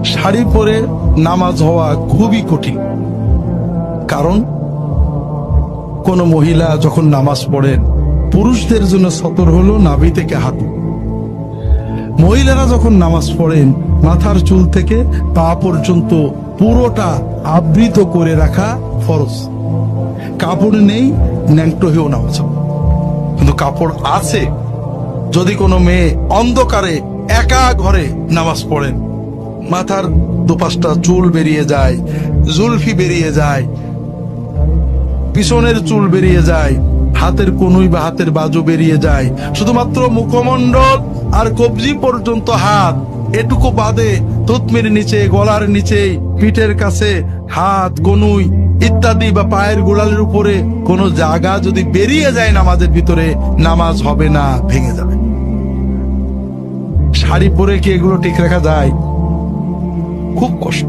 শাড়ি পরে নামাজ হওয়া খুবই কঠিন। কারণ কোন মহিলা যখন নামাজ পড়েন, পুরুষদের জন্য সতর হলো নাভি থেকে হাঁটু। মহিলারা যখন নামাজ পড়েন, মাথার চুল থেকে পা পর্যন্ত পুরোটা আবৃত করে রাখা ফরজ। কাপড় নেই, ন্যাংটো হয়েও নামাজ হবে। কিন্তু কাপড় আছে, যদি কোনো মেয়ে অন্ধকারে একা ঘরে নামাজ পড়েন, মাথার দুপাশটা চুল বেরিয়ে যায়, জুলফি বেরিয়ে যায়, পিছনের চুল বেরিয়ে যায়, হাতের কনুই বা হাতের বাজু বেরিয়ে যায়, শুধুমাত্র মুখমণ্ডল আর কবজি পর্যন্ত হাত, এটুকু বাদে থুতনির নিচে, গলার নিচে, পিঠের কাছে হাত, কনুই ইত্যাদি বা পায়ের গোড়ালির উপরে কোনো জায়গা যদি বেরিয়ে যায় নামাজের ভিতরে, নামাজ হবে না, ভেঙে যাবে। শাড়ি পরে কি এগুলো ঠিক রাখা যায়? খুব কষ্ট।